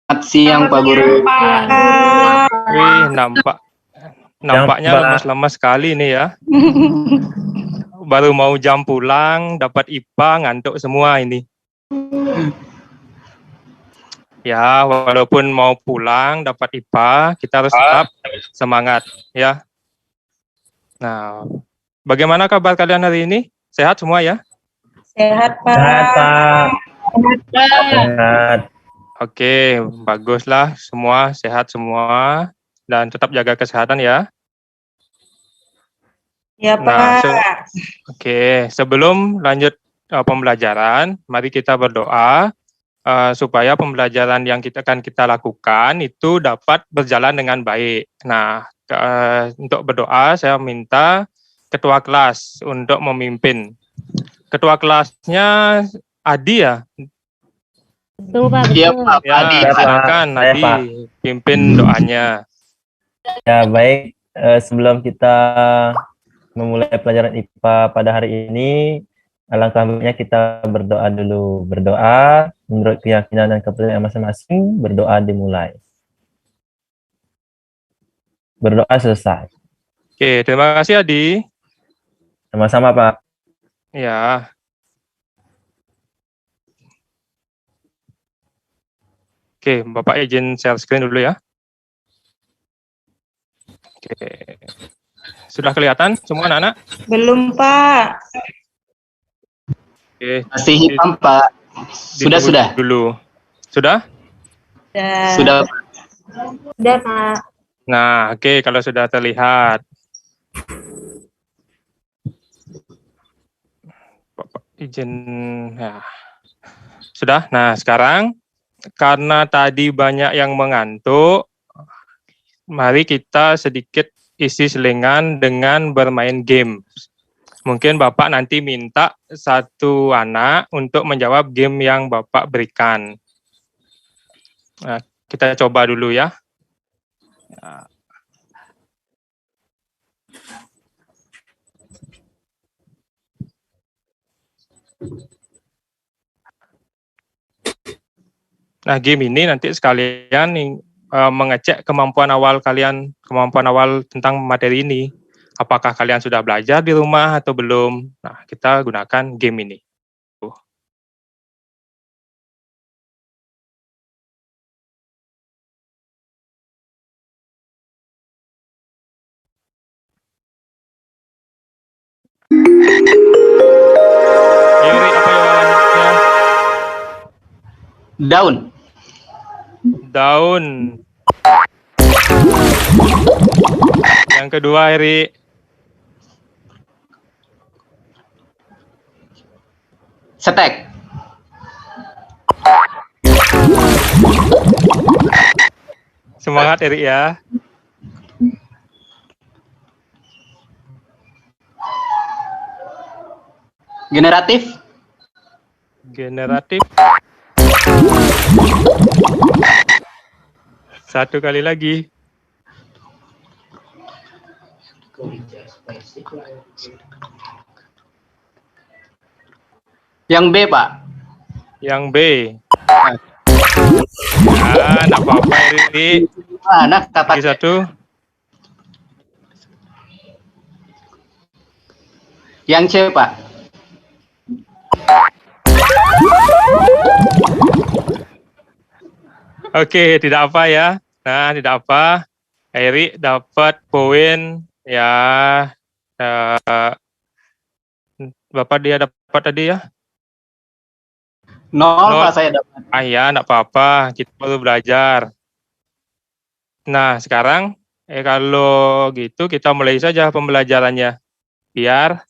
Selamat siang Pak Guru. Wih, nampaknya lemas-lemas sekali nih ya. Baru mau jam pulang, dapat IPA, ngantuk semua ini. Ya, walaupun mau pulang, dapat IPA, kita harus tetap semangat ya. Nah, bagaimana kabar kalian hari ini? Sehat semua ya? Sehat, Pak. Sehat, Pak. Sehat. Oke, baguslah semua, sehat semua. Dan tetap jaga kesehatan ya. Ya, Pak. Nah, oke, sebelum lanjut pembelajaran, mari kita berdoa supaya pembelajaran yang akan kita lakukan itu dapat berjalan dengan baik. Nah, untuk berdoa saya minta ketua kelas untuk memimpin. Ketua kelasnya Adi ya? Betul, Pak. Iya Betul. Pak, Ya, Adi. silakan Saya, Adi Pak. pimpin doanya. Ya, baik. Sebelum kita memulai pelajaran IPA pada hari ini, alangkah baiknya kita berdoa dulu. Berdoa menurut keyakinan dan kepercayaan masing-masing, berdoa dimulai. Berdoa selesai. Oke, terima kasih Adi. Sama-sama, Pak. Ya. Oke, Bapak izin share screen dulu ya. Oke. Sudah kelihatan semua anak-anak? Belum, Pak. Oke. Masih hitam Pak. Sudah. Dulu. Sudah? Sudah. Sudah, Pak. Nah, oke, kalau sudah terlihat. Bapak izin ya. Sudah. Nah, sekarang karena tadi banyak yang mengantuk, mari kita sedikit isi selingan dengan bermain game. Mungkin Bapak nanti minta satu anak untuk menjawab game yang Bapak berikan. Nah, kita coba dulu ya. Nah, game ini nanti sekalian mengecek kemampuan awal kalian, kemampuan awal tentang materi ini. Apakah kalian sudah belajar di rumah atau belum? Nah, kita gunakan game ini. Yuri, apa jawabannya? Daun. Daun. Yang kedua, Eri. Setek. Semangat, Eri ya. Generatif. Generatif. Satu kali lagi. Yang B Pak. Yang B. Ya, enggak apa-apa, Eri. Anak Lagi kata satu. yang C Pak. Oke, tidak apa ya. Nah, tidak apa. Eri dapat poin ya. Bapak dia dapat tadi ya. 0 Pak saya dapat. Ah ya, enggak apa-apa. Kita baru belajar. Nah, sekarang kalau gitu kita mulai saja pembelajarannya. Biar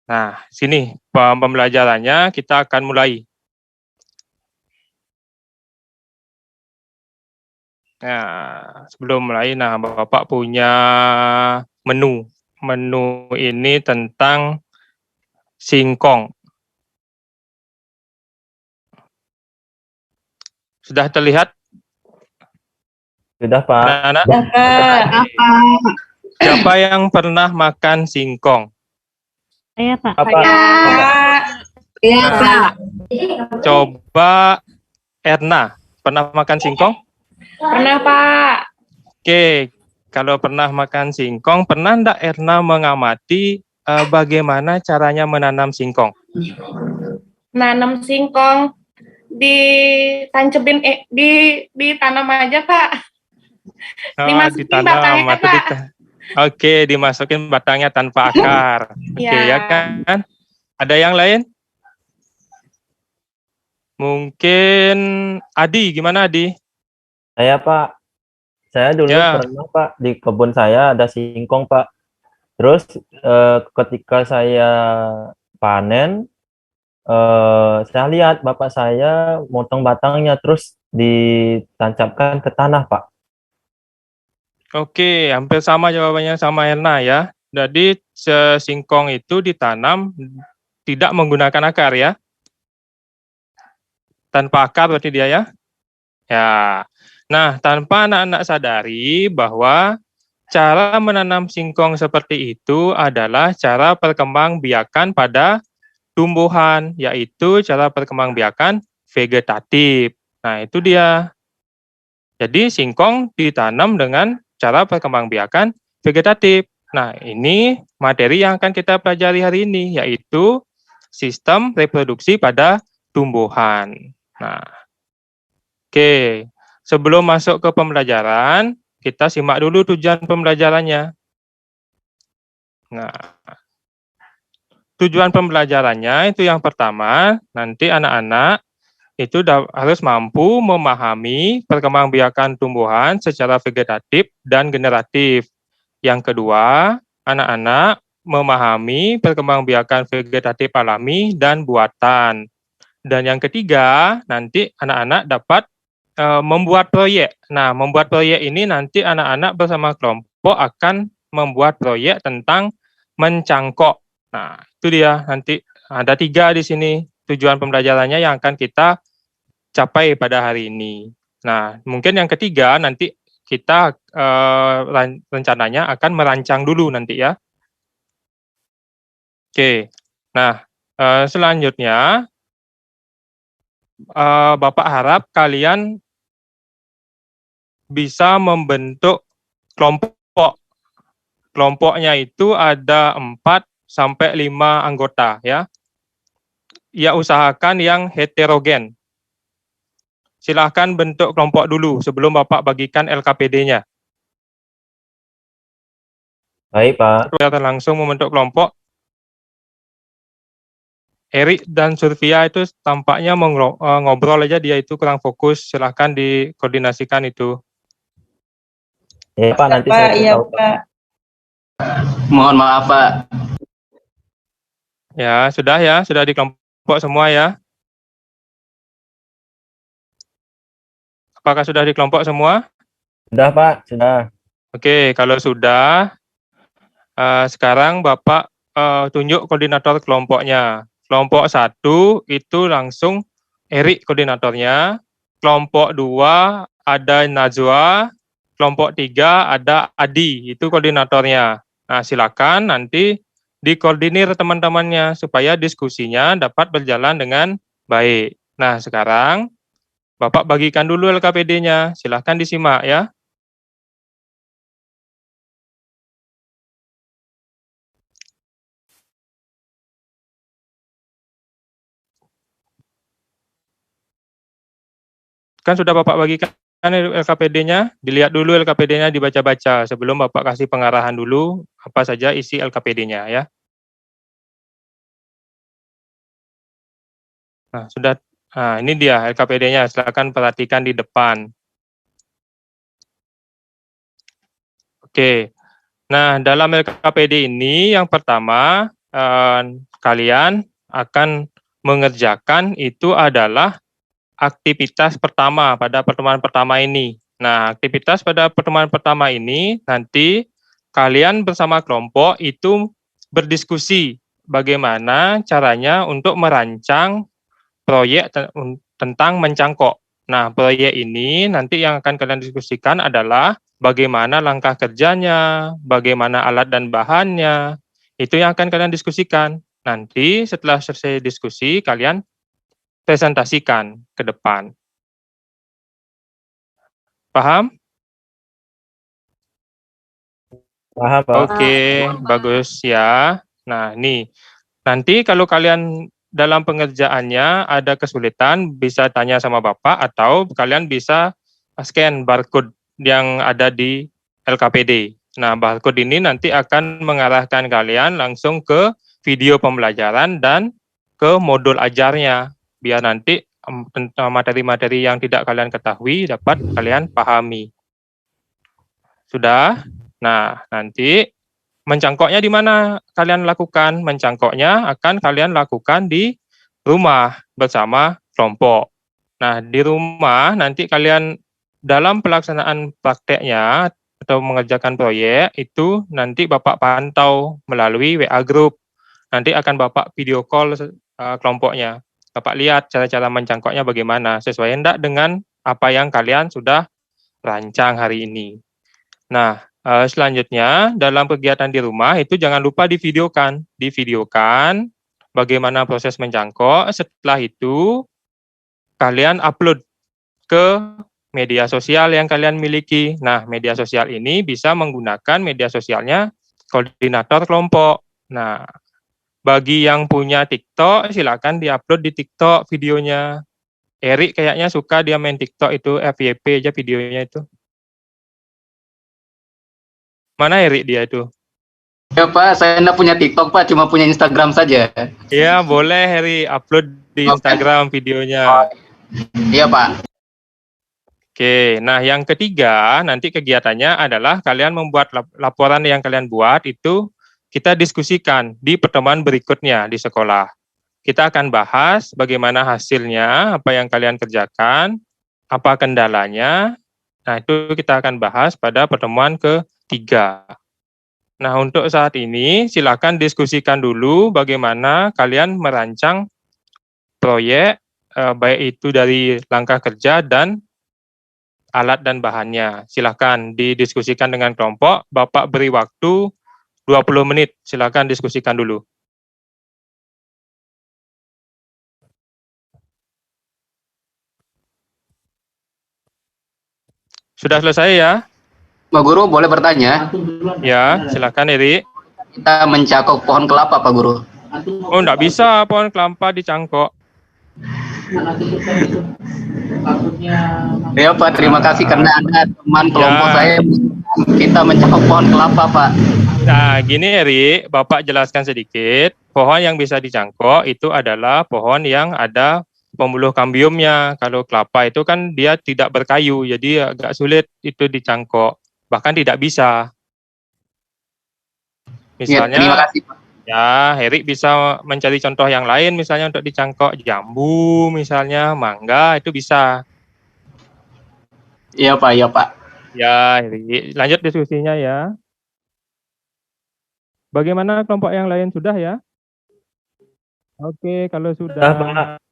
nah, sini pembelajarannya kita akan mulai. Nah, sebelum mulai, nah Bapak punya menu. Menu ini tentang singkong. Sudah terlihat? Sudah, Pak. Anak-anak? Apa? Siapa yang pernah makan singkong? Saya, Pak. Pak. Iya, Nah, Pak. coba Erna, pernah makan singkong? Pernah, Pak. Oke, kalau pernah makan singkong, pernah enggak Erna mengamati bagaimana caranya menanam singkong? Nanam singkong ditanam aja, Pak. Dimasukin Ditanam batangnya, atau Pak. Oke, dimasukin batangnya tanpa akar. Oke, ya kan? Ada yang lain? Mungkin Adi, gimana Adi? Pak, saya dulu Ya. pernah Pak di kebun saya ada singkong Pak. Terus ketika saya panen, saya lihat bapak saya motong batangnya terus ditancapkan ke tanah Pak. Oke, hampir sama jawabannya sama Erna ya. Jadi singkong itu ditanam tidak menggunakan akar ya. Tanpa akar berarti dia ya. Ya. Nah, tanpa anak-anak sadari bahwa cara menanam singkong seperti itu adalah cara perkembangbiakan pada tumbuhan, yaitu cara perkembangbiakan vegetatif. Nah, itu dia. Jadi singkong ditanam dengan cara perkembangbiakan vegetatif. Nah, ini materi yang akan kita pelajari hari ini, yaitu sistem reproduksi pada tumbuhan. Nah, oke. Sebelum masuk ke pembelajaran, kita simak dulu tujuan pembelajarannya. Nah, tujuan pembelajarannya itu yang pertama, nanti anak-anak itu harus mampu memahami perkembangbiakan tumbuhan secara vegetatif dan generatif. Yang kedua, anak-anak memahami perkembangbiakan vegetatif alami dan buatan. Dan yang ketiga, nanti anak-anak dapat membuat proyek. Nah, membuat proyek ini nanti anak-anak bersama kelompok akan membuat proyek tentang mencangkok. Nah, itu dia nanti ada 3 di sini tujuan pembelajarannya yang akan kita capai pada hari ini. Nah, mungkin yang ketiga nanti kita rencananya akan merancang dulu nanti ya. Oke. Nah, selanjutnya Bapak harap kalian bisa membentuk kelompok. Kelompoknya itu ada 4 sampai 5 anggota ya. Ya, usahakan yang heterogen. Silahkan bentuk kelompok dulu sebelum Bapak bagikan LKPD-nya. Baik Pak. Kita langsung membentuk kelompok. Erik dan Survia itu tampaknya ngobrol aja, dia itu kurang fokus. Silahkan dikoordinasikan itu. Ya Pak, nanti Pak, saya iya, tahu Pak. Pak. Mohon maaf Pak. Ya, sudah di kelompok semua ya. Apakah sudah di kelompok semua? Sudah Pak, sudah. Oke, kalau sudah, sekarang Bapak tunjuk koordinator kelompoknya. Kelompok 1 itu langsung Erik koordinatornya. Kelompok 2 ada Najwa. Kelompok 3 ada Adi, itu koordinatornya. Nah, silakan nanti dikoordinir teman-temannya supaya diskusinya dapat berjalan dengan baik. Nah, sekarang Bapak bagikan dulu LKPD-nya. Silakan disimak ya. Kan sudah Bapak bagikan LKPD-nya, dilihat dulu LKPD-nya, dibaca-baca sebelum Bapak kasih pengarahan dulu apa saja isi LKPD-nya ya. Nah, sudah. Nah, ini dia LKPD-nya, silakan perhatikan di depan. Oke. Nah, dalam LKPD ini yang pertama kalian akan mengerjakan itu adalah aktivitas pertama pada pertemuan pertama ini. Nah, aktivitas pada pertemuan pertama ini nanti kalian bersama kelompok itu berdiskusi bagaimana caranya untuk merancang proyek tentang mencangkok. Nah, proyek ini nanti yang akan kalian diskusikan adalah bagaimana langkah kerjanya, bagaimana alat dan bahannya, itu yang akan kalian diskusikan. nanti setelah selesai diskusi, kalian presentasikan ke depan. Paham? Paham, Pak. Oke, bagus ya. Nah, nih, nanti kalau kalian dalam pengerjaannya ada kesulitan, bisa tanya sama Bapak atau kalian bisa scan barcode yang ada di LKPD. Nah, barcode ini nanti akan mengarahkan kalian langsung ke video pembelajaran dan ke modul ajarnya, biar nanti tentang materi-materi yang tidak kalian ketahui dapat kalian pahami. Sudah? Nah, nanti mencangkoknya di mana kalian lakukan? Mencangkoknya akan kalian lakukan di rumah bersama kelompok. Nah, di rumah nanti kalian dalam pelaksanaan prakteknya atau mengerjakan proyek itu nanti Bapak pantau melalui WA Group. Nanti akan Bapak video call kelompoknya. Bapak lihat cara-cara mencangkoknya bagaimana, sesuai enggak dengan apa yang kalian sudah rancang hari ini. Nah, selanjutnya dalam kegiatan di rumah itu jangan lupa divideokan bagaimana proses mencangkok. Setelah itu kalian upload ke media sosial yang kalian miliki. Nah, media sosial ini bisa menggunakan media sosialnya koordinator kelompok. Nah, bagi yang punya TikTok silakan diupload di TikTok videonya. Erik kayaknya suka dia main TikTok itu, FYP aja videonya itu. Mana Erik dia itu? Ya Pak, saya enggak punya TikTok Pak, cuma punya Instagram saja. Ya, boleh Erik upload di Instagram videonya. Iya Pak. Oke, nah yang ketiga nanti kegiatannya adalah kalian membuat laporan yang kalian buat itu kita diskusikan di pertemuan berikutnya di sekolah. Kita akan bahas bagaimana hasilnya, apa yang kalian kerjakan, apa kendalanya. Nah, itu kita akan bahas pada pertemuan ketiga. Nah, untuk saat ini silakan diskusikan dulu bagaimana kalian merancang proyek, baik itu dari langkah kerja dan alat dan bahannya. Silakan didiskusikan dengan kelompok. Bapak beri waktu 20 menit. Silakan diskusikan dulu. Sudah selesai ya? Pak Guru boleh bertanya? Ya, silakan Eri. Kita mencangkok pohon kelapa Pak Guru. Oh, enggak bisa pohon kelapa dicangkok. Ya Pak, terima kasih karena ada teman kelompok Ya. saya kita mencangkok pohon kelapa Pak. Nah, gini Eri, Bapak jelaskan sedikit. Pohon yang bisa dicangkok itu adalah pohon yang ada pembuluh kambiumnya. Kalau kelapa itu kan dia tidak berkayu, jadi agak sulit itu dicangkok. Bahkan tidak bisa. Ya, terima Misalnya, kasih Pak. ya Erik bisa mencari contoh yang lain, misalnya untuk dicangkok jambu, misalnya mangga, itu bisa. Iya Pak, iya Pak. Ya, Erik. Lanjut diskusinya ya. Bagaimana kelompok yang lain sudah ya? Oke, kalau sudah, Pak.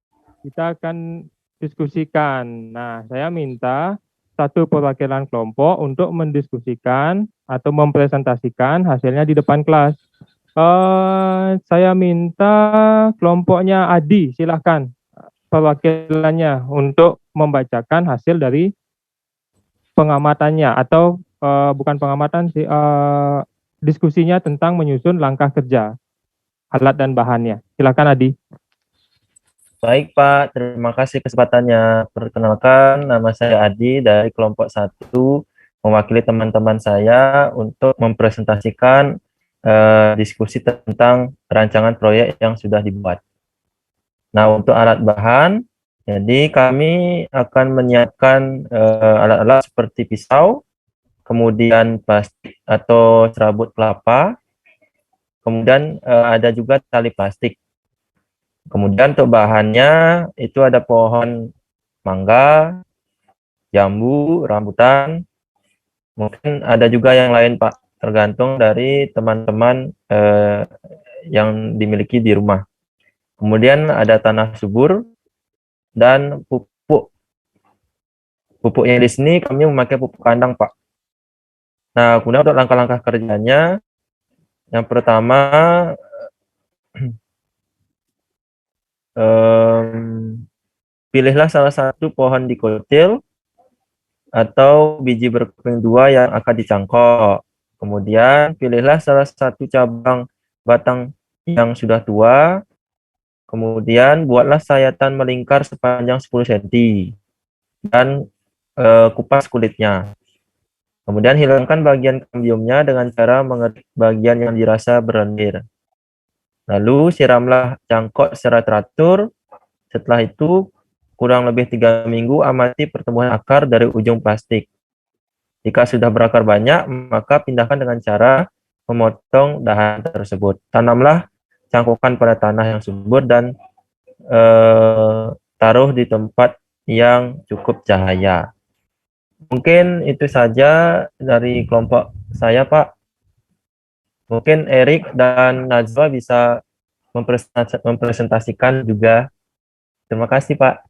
kita akan diskusikan. Nah, saya minta satu perwakilan kelompok untuk mendiskusikan atau mempresentasikan hasilnya di depan kelas. Saya minta kelompoknya Adi, silahkan perwakilannya untuk membacakan hasil dari pengamatannya atau bukan pengamatan sih, diskusinya tentang menyusun langkah kerja, alat dan bahannya. Silakan Adi. Baik Pak, terima kasih kesempatannya. Perkenalkan, nama saya Adi dari kelompok 1, mewakili teman-teman saya untuk mempresentasikan diskusi tentang rancangan proyek yang sudah dibuat. Nah, untuk alat bahan, jadi kami akan menyiapkan alat-alat seperti pisau, kemudian plastik atau serabut kelapa, kemudian ada juga tali plastik. Kemudian untuk bahannya itu ada pohon mangga, jambu, rambutan, mungkin ada juga yang lain Pak, tergantung dari teman-teman yang dimiliki di rumah. Kemudian ada tanah subur dan pupuk. Pupuknya di sini kami memakai pupuk kandang Pak. Nah, kemudian untuk langkah-langkah kerjanya, yang pertama pilihlah salah satu pohon dikotil atau biji berkeping dua yang akan dicangkok. Kemudian pilihlah salah satu cabang batang yang sudah tua. Kemudian buatlah sayatan melingkar sepanjang 10 cm dan kupas kulitnya. Kemudian hilangkan bagian kambiumnya dengan cara mengerik bagian yang dirasa berlendir. Lalu siramlah cangkok secara teratur. Setelah itu kurang lebih 3 minggu amati pertumbuhan akar dari ujung plastik. Jika sudah berakar banyak, maka pindahkan dengan cara memotong dahan tersebut. Tanamlah cangkokan pada tanah yang subur dan taruh di tempat yang cukup cahaya. Mungkin itu saja dari kelompok saya, Pak. Mungkin Erik dan Najwa bisa mempresentasikan juga. Terima kasih, Pak.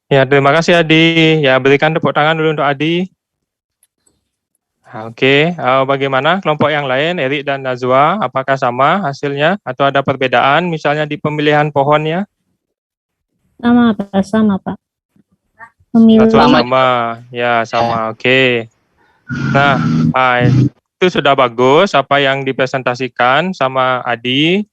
Ya, terima kasih Adi. Ya, berikan tepuk tangan dulu untuk Adi. Oke, bagaimana kelompok yang lain, Erik dan Najwa? Apakah sama hasilnya atau ada perbedaan misalnya di pemilihan pohonnya? Sama Pak, sama Pak. Memilih Sama, ya sama. Oke. Nah, itu sudah bagus apa yang dipresentasikan sama Adi.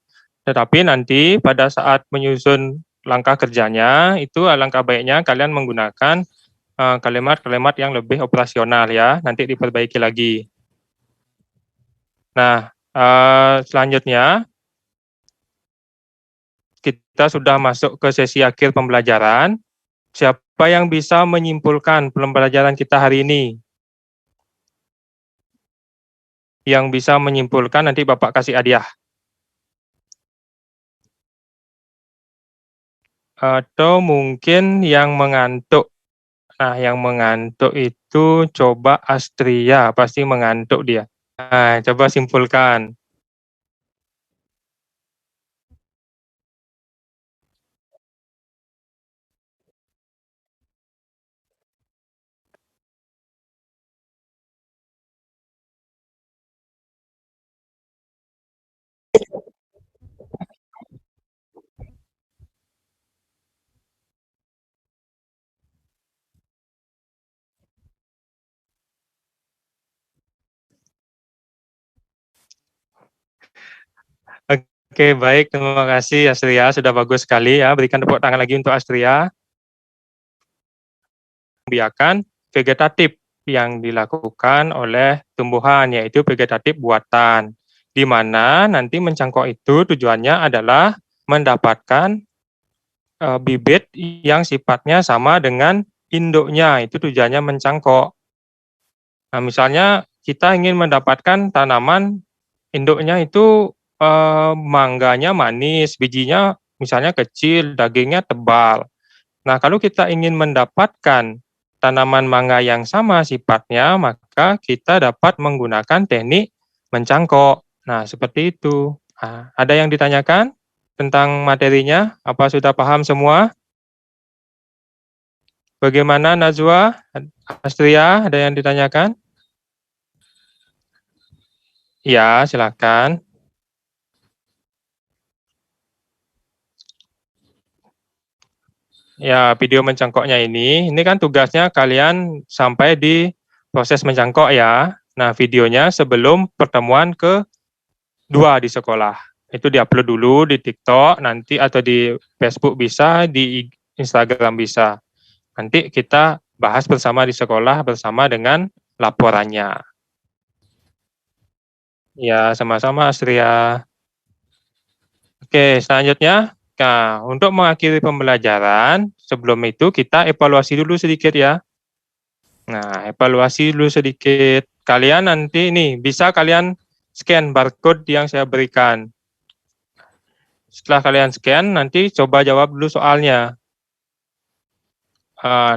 Tetapi nanti pada saat menyusun langkah kerjanya, itu alangkah baiknya kalian menggunakan kalimat-kalimat yang lebih operasional ya. Nanti diperbaiki lagi. Nah, selanjutnya kita sudah masuk ke sesi akhir pembelajaran. Siapa yang bisa menyimpulkan pembelajaran kita hari ini? Yang bisa menyimpulkan nanti Bapak kasih hadiah. Atau mungkin yang mengantuk. Nah, yang mengantuk itu coba Astria, pasti mengantuk dia. Nah, coba simpulkan. Oke, baik. Terima kasih Astria, sudah bagus sekali ya. Berikan tepuk tangan lagi untuk Astria. Biarkan vegetatif yang dilakukan oleh tumbuhan, yaitu vegetatif buatan. Di mana nanti mencangkok itu tujuannya adalah mendapatkan bibit yang sifatnya sama dengan induknya, itu tujuannya mencangkok. Nah, misalnya kita ingin mendapatkan tanaman induknya itu mangganya manis, bijinya misalnya kecil, dagingnya tebal. Nah, kalau kita ingin mendapatkan tanaman mangga yang sama sifatnya, maka kita dapat menggunakan teknik mencangkok. Nah, seperti itu. Nah, ada yang ditanyakan tentang materinya? Apa sudah paham semua? Bagaimana Najwa, Astria, ada yang ditanyakan? Ya, silakan. Ya, video mencangkoknya ini kan tugasnya kalian sampai di proses mencangkok ya. Nah, videonya sebelum pertemuan kedua di sekolah. Itu diupload dulu di TikTok, nanti atau di Facebook bisa, di Instagram bisa. Nanti kita bahas bersama di sekolah bersama dengan laporannya. Ya, sama-sama Astria. Oke, selanjutnya. Nah, untuk mengakhiri pembelajaran, sebelum itu kita evaluasi dulu sedikit ya. Nah, evaluasi dulu sedikit. Kalian nanti nih, bisa kalian scan barcode yang saya berikan. Setelah kalian scan, nanti coba jawab dulu soalnya.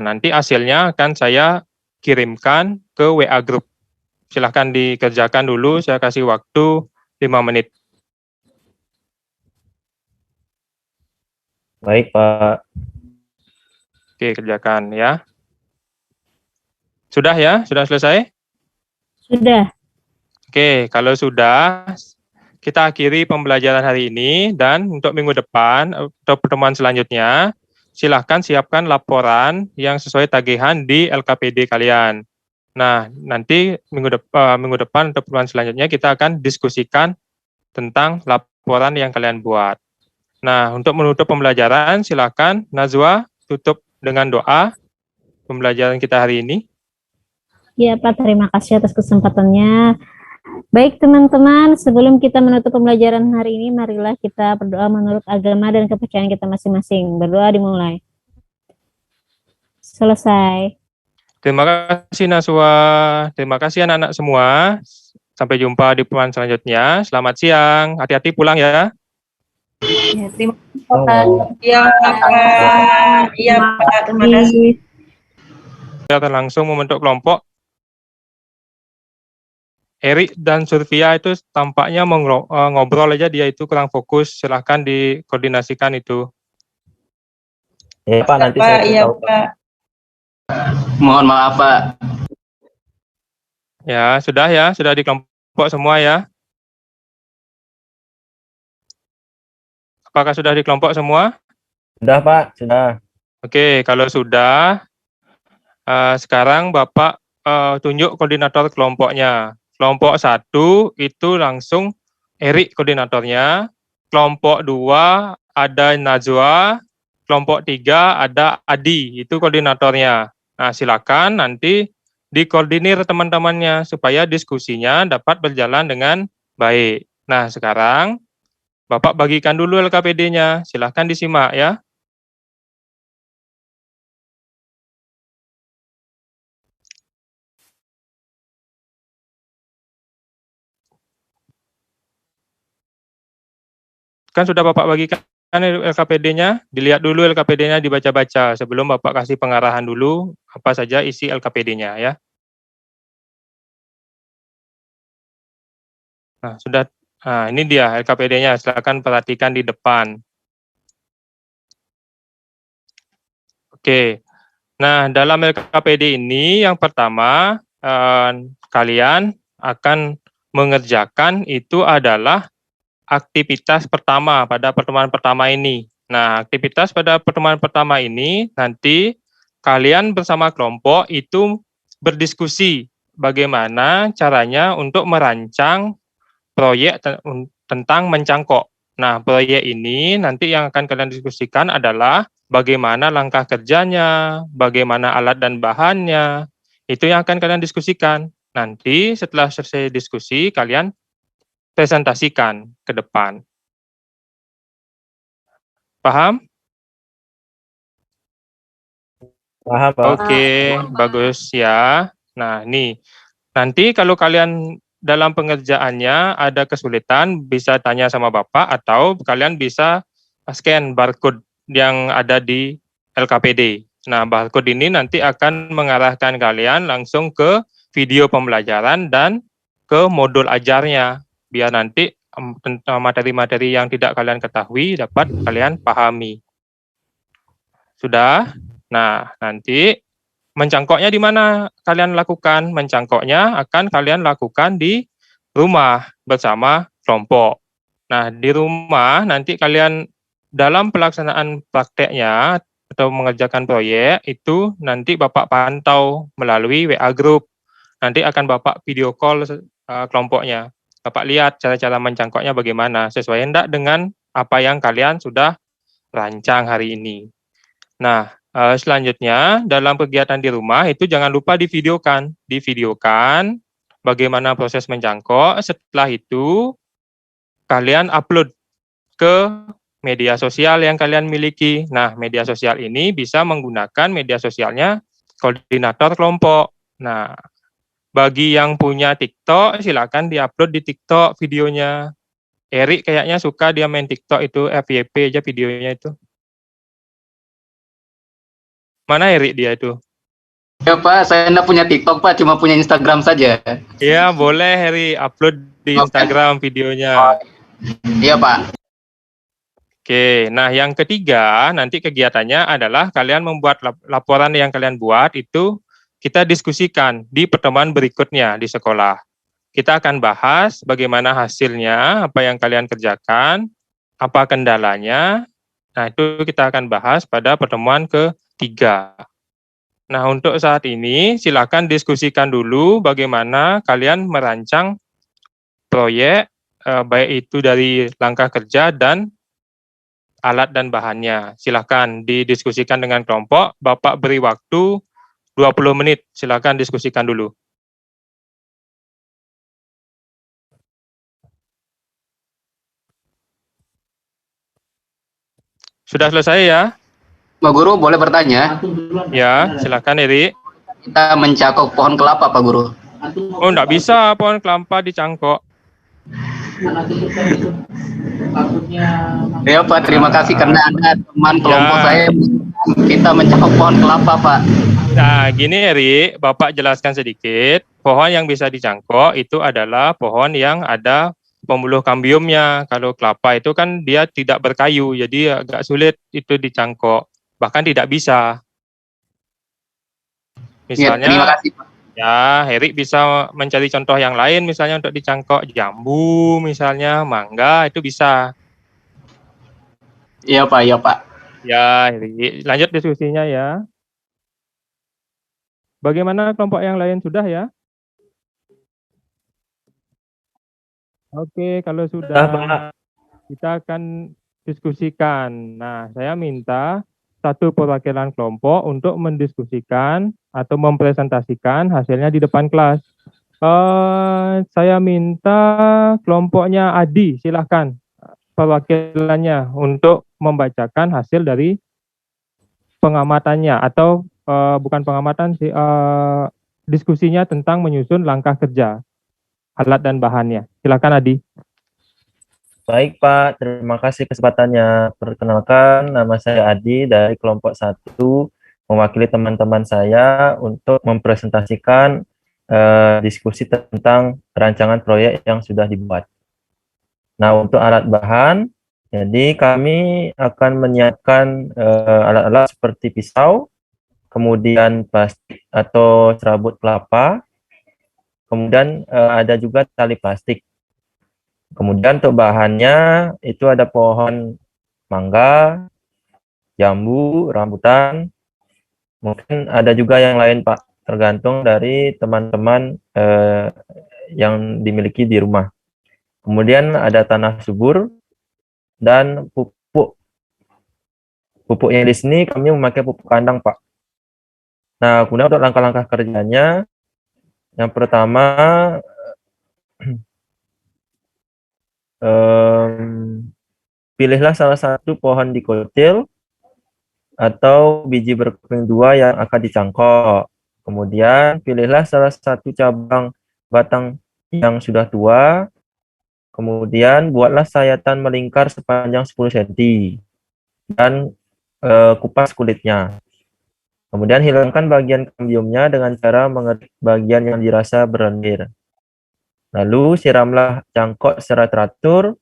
Nanti hasilnya akan saya kirimkan ke WA Group. Silahkan dikerjakan dulu, saya kasih waktu 5 menit. Baik, Pak. Oke, kerjakan ya. Sudah ya? Sudah selesai? sudah. Oke, kalau sudah, kita akhiri pembelajaran hari ini, dan untuk minggu depan atau pertemuan selanjutnya, silahkan siapkan laporan yang sesuai tagihan di LKPD kalian. Nah, nanti minggu depan atau pertemuan selanjutnya kita akan diskusikan tentang laporan yang kalian buat. Nah, untuk menutup pembelajaran, silakan Najwa tutup dengan doa pembelajaran kita hari ini. Ya Pak, terima kasih atas kesempatannya. Baik teman-teman, sebelum kita menutup pembelajaran hari ini, marilah kita berdoa menurut agama dan kepercayaan kita masing-masing. Berdoa dimulai. Selesai. Terima kasih Najwa, terima kasih anak-anak semua. Sampai jumpa di pertemuan selanjutnya. Selamat siang, hati-hati pulang ya. Ya, terima kasih Oh. Pak. Iya, Pak. Iya, Pak. Terima kasih. Kita akan langsung membentuk kelompok. Erik dan Survia itu tampaknya ngobrol aja, dia itu kurang fokus. Silahkan dikoordinasikan itu. Ya Pak, nanti Pak, saya iya, tahu. Pak. Mohon maaf Pak. Ya, sudah di kelompok semua ya. Apakah sudah di kelompok semua? Sudah Pak, sudah. Oke, kalau sudah, sekarang Bapak tunjuk koordinator kelompoknya. Kelompok 1 itu langsung Erik koordinatornya. Kelompok 2 ada Najwa. Kelompok 3 ada Adi, itu koordinatornya. Nah, silakan nanti dikoordinir teman-temannya supaya diskusinya dapat berjalan dengan baik. Nah, sekarang Bapak bagikan dulu LKPD-nya. Silakan disimak ya. Kan sudah Bapak bagikan LKPD-nya, dilihat dulu LKPD-nya, dibaca-baca sebelum Bapak kasih pengarahan dulu apa saja isi LKPD-nya ya. Nah, sudah. Nah, ini dia LKPD-nya, silakan perhatikan di depan. Oke. Nah, dalam LKPD ini yang pertama kalian akan mengerjakan itu adalah aktivitas pertama pada pertemuan pertama ini. Nah, aktivitas pada pertemuan pertama ini nanti kalian bersama kelompok itu berdiskusi bagaimana caranya untuk merancang proyek tentang mencangkok. Nah, proyek ini nanti yang akan kalian diskusikan adalah bagaimana langkah kerjanya, bagaimana alat dan bahannya, itu yang akan kalian diskusikan. Nanti setelah selesai diskusi, kalian presentasikan ke depan. Paham? Paham Pak. Oke, bagus ya. Nah, nih, nanti kalau kalian dalam pengerjaannya ada kesulitan, bisa tanya sama Bapak atau kalian bisa scan barcode yang ada di LKPD. Nah, barcode ini nanti akan mengarahkan kalian langsung ke video pembelajaran dan ke modul ajarnya, biar nanti tentang materi-materi yang tidak kalian ketahui dapat kalian pahami. Sudah? Nah, nanti mencangkoknya di mana kalian lakukan? Mencangkoknya akan kalian lakukan di rumah bersama kelompok. Nah, di rumah nanti kalian dalam pelaksanaan prakteknya atau mengerjakan proyek itu nanti Bapak pantau melalui WA Group. Nanti akan Bapak video call kelompoknya. Bapak lihat cara-cara mencangkoknya bagaimana, sesuai hendak dengan apa yang kalian sudah rancang hari ini. Nah, selanjutnya dalam kegiatan di rumah itu jangan lupa divideokan. Divideokan bagaimana proses mencangkok. Setelah itu kalian upload ke media sosial yang kalian miliki. Nah, media sosial ini bisa menggunakan media sosialnya koordinator kelompok. Nah, bagi yang punya TikTok, silakan diupload di TikTok videonya. Erik kayaknya suka dia main TikTok itu, FYP aja videonya itu. Mana Erik dia itu? Ya Pak, saya enggak punya TikTok Pak, cuma punya Instagram saja. Ya, boleh Erik upload di Instagram videonya. Iya Pak. Oke, nah yang ketiga nanti kegiatannya adalah kalian membuat laporan yang kalian buat itu kita diskusikan di pertemuan berikutnya di sekolah. kita akan bahas bagaimana hasilnya, apa yang kalian kerjakan, apa kendalanya. Nah, itu kita akan bahas pada pertemuan ketiga. Nah, untuk saat ini silakan diskusikan dulu bagaimana kalian merancang proyek, baik itu dari langkah kerja dan alat dan bahannya. Silakan didiskusikan dengan kelompok. Bapak beri waktu 20 menit. Silakan diskusikan dulu. Sudah selesai ya? Pak Guru boleh bertanya? Ya, silakan Eri. Kita mencangkok pohon kelapa, Pak Guru. Oh, enggak bisa pohon kelapa dicangkok. Ya Pak, terima kasih karena ada teman kelompok Ya. saya kita mencangkok pohon kelapa, Pak. Nah, gini Eri, Bapak jelaskan sedikit. Pohon yang bisa dicangkok itu adalah pohon yang ada pembuluh kambiumnya. Kalau kelapa itu kan dia tidak berkayu, jadi agak sulit itu dicangkok. Bahkan tidak bisa. Ya, terima Misalnya, kasih, Pak. ya Heri bisa mencari contoh yang lain, misalnya untuk dicangkok jambu, misalnya mangga, itu bisa. Iya, Pak, iya, Pak. Ya, Heri. Lanjut diskusinya ya. Bagaimana kelompok yang lain sudah ya? Oke, kalau sudah, Pak. kita akan diskusikan. Nah, saya minta satu perwakilan kelompok untuk mendiskusikan atau mempresentasikan hasilnya di depan kelas. Saya minta kelompoknya Adi, silahkan perwakilannya untuk membacakan hasil dari pengamatannya atau bukan pengamatan sih, diskusinya tentang menyusun langkah kerja alat dan bahannya. Silakan Adi. Baik Pak, terima kasih kesempatannya. Perkenalkan, nama saya Adi dari kelompok 1, mewakili teman-teman saya untuk mempresentasikan diskusi tentang rancangan proyek yang sudah dibuat. Nah, untuk alat bahan, jadi kami akan menyiapkan alat-alat seperti pisau, kemudian plastik atau serabut kelapa, kemudian ada juga tali plastik. Kemudian untuk bahannya itu ada pohon mangga, jambu, rambutan, mungkin ada juga yang lain Pak, tergantung dari teman-teman yang dimiliki di rumah. Kemudian ada tanah subur dan pupuk. Pupuknya di sini kami memakai pupuk kandang Pak. Nah, kemudian untuk langkah-langkah kerjanya, yang pertama pilihlah salah satu pohon dikotil atau biji berkeping 2 yang akan dicangkok. Kemudian pilihlah salah satu cabang batang yang sudah tua. Kemudian buatlah sayatan melingkar sepanjang 10 cm dan kupas kulitnya. Kemudian hilangkan bagian kambiumnya dengan cara mengerik bagian yang dirasa berlendir. Lalu siramlah cangkok secara teratur.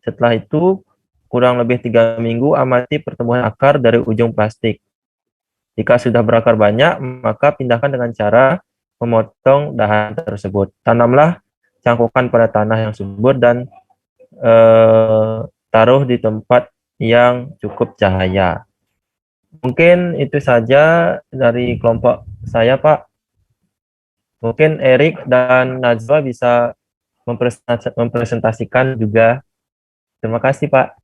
Setelah itu kurang lebih 3 minggu amati pertumbuhan akar dari ujung plastik. Jika sudah berakar banyak, maka pindahkan dengan cara memotong dahan tersebut. Tanamlah cangkokan pada tanah yang subur dan taruh di tempat yang cukup cahaya. Mungkin itu saja dari kelompok saya, Pak. Mungkin Erik dan Najwa bisa mempresentasikan juga. Terima kasih, Pak.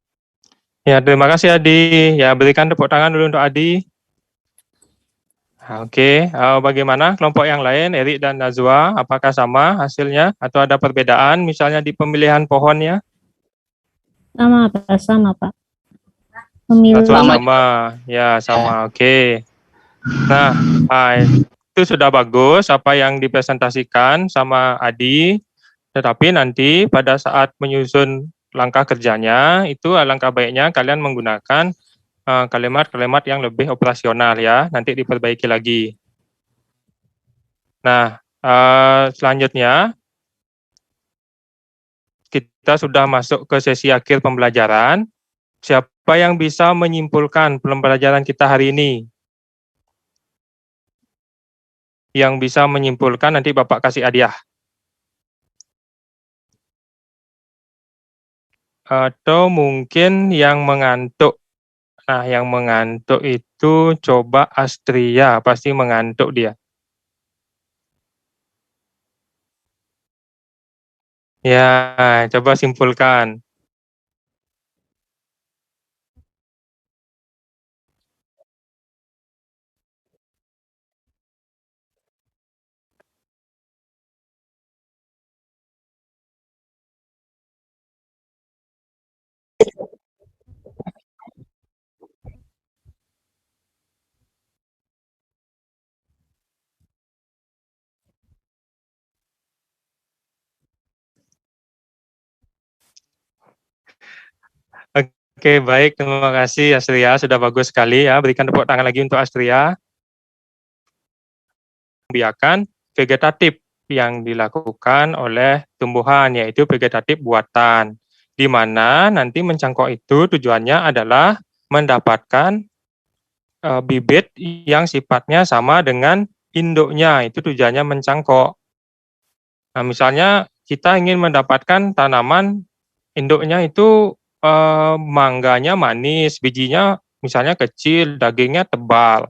Ya, terima kasih Adi. Ya, berikan tepuk tangan dulu untuk Adi. Oke, bagaimana kelompok yang lain, Erik dan Najwa? Apakah sama hasilnya atau ada perbedaan misalnya di pemilihan pohonnya? Sama Pak, sama Pak. Memilih Sama. Ya, sama. Oke. Nah, itu sudah bagus apa yang dipresentasikan sama Adi. Tetapi nanti pada saat menyusun langkah kerjanya, itu alangkah baiknya kalian menggunakan kalimat-kalimat yang lebih operasional ya, nanti diperbaiki lagi. Nah, selanjutnya kita sudah masuk ke sesi akhir pembelajaran. Siapa yang bisa menyimpulkan pembelajaran kita hari ini? Yang bisa menyimpulkan nanti Bapak kasih hadiah. atau mungkin yang mengantuk. Nah, yang mengantuk itu coba Astria, pasti mengantuk dia. Ya, coba simpulkan. Oke, baik. Terima kasih Astria, sudah bagus sekali ya. Berikan tepuk tangan lagi untuk Astria. Biakan vegetatif yang dilakukan oleh tumbuhan, yaitu vegetatif buatan, di mana nanti mencangkok itu tujuannya adalah mendapatkan bibit yang sifatnya sama dengan induknya, itu tujuannya mencangkok. Nah, misalnya kita ingin mendapatkan tanaman induknya itu mangganya manis, bijinya misalnya kecil, dagingnya tebal.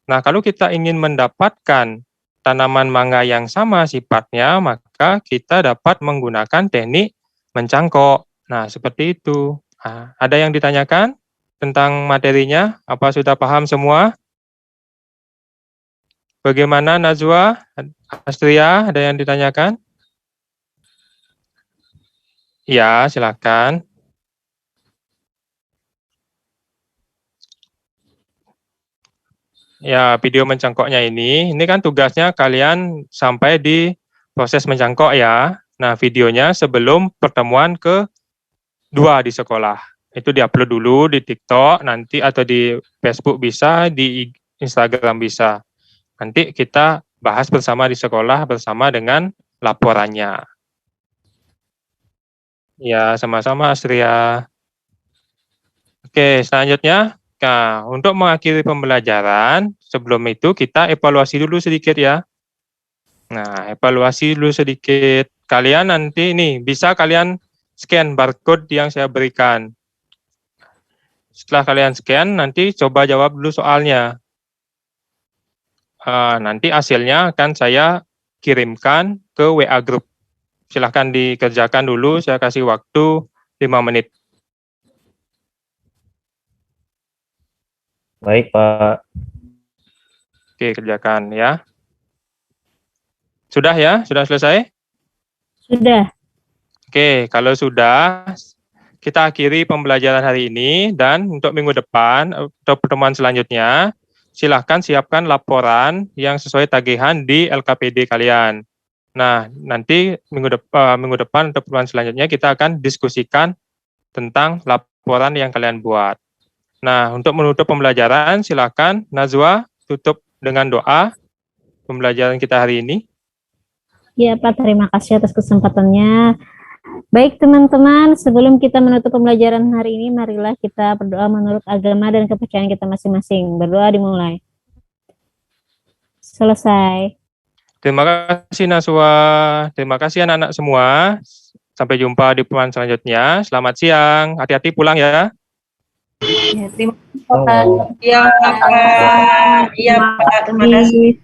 Nah, kalau kita ingin mendapatkan tanaman mangga yang sama sifatnya, maka kita dapat menggunakan teknik mencangkok. Nah, seperti itu. Nah, ada yang ditanyakan tentang materinya? Apa sudah paham semua? Bagaimana Najwa, Astria, ada yang ditanyakan? Ya, silakan. Ya, video mencangkoknya ini kan tugasnya kalian sampai di proses mencangkok ya. Nah, videonya sebelum pertemuan kedua di sekolah. Itu diupload dulu di TikTok, nanti atau di Facebook bisa, di Instagram bisa. Nanti kita bahas bersama di sekolah bersama dengan laporannya. Ya, sama-sama Astria. Oke, selanjutnya. Nah, untuk mengakhiri pembelajaran, sebelum itu kita evaluasi dulu sedikit ya. Nah, evaluasi dulu sedikit. Kalian nanti nih, bisa kalian scan barcode yang saya berikan. Setelah kalian scan, nanti coba jawab dulu soalnya. Nanti hasilnya akan saya kirimkan ke WA Group. Silahkan dikerjakan dulu, saya kasih waktu 5 menit. Baik, Pak. Oke, kerjakan ya. Sudah ya? Sudah selesai? Sudah. Oke, kalau sudah, kita akhiri pembelajaran hari ini, dan untuk minggu depan atau pertemuan selanjutnya, silahkan siapkan laporan yang sesuai tagihan di LKPD kalian. Nah, nanti minggu depan atau pertemuan selanjutnya kita akan diskusikan tentang laporan yang kalian buat. Nah, untuk menutup pembelajaran, silahkan Najwa tutup dengan doa pembelajaran kita hari ini. Ya Pak, terima kasih atas kesempatannya. Baik teman-teman, sebelum kita menutup pembelajaran hari ini, marilah kita berdoa menurut agama dan kepercayaan kita masing-masing. Berdoa dimulai. Selesai. Terima kasih Najwa, terima kasih anak-anak semua. Sampai jumpa di pertemuan selanjutnya. Selamat siang, hati-hati pulang ya. Ya, terima kasih Pak. Iya, Pak. Iya, Pak. Terima kasih.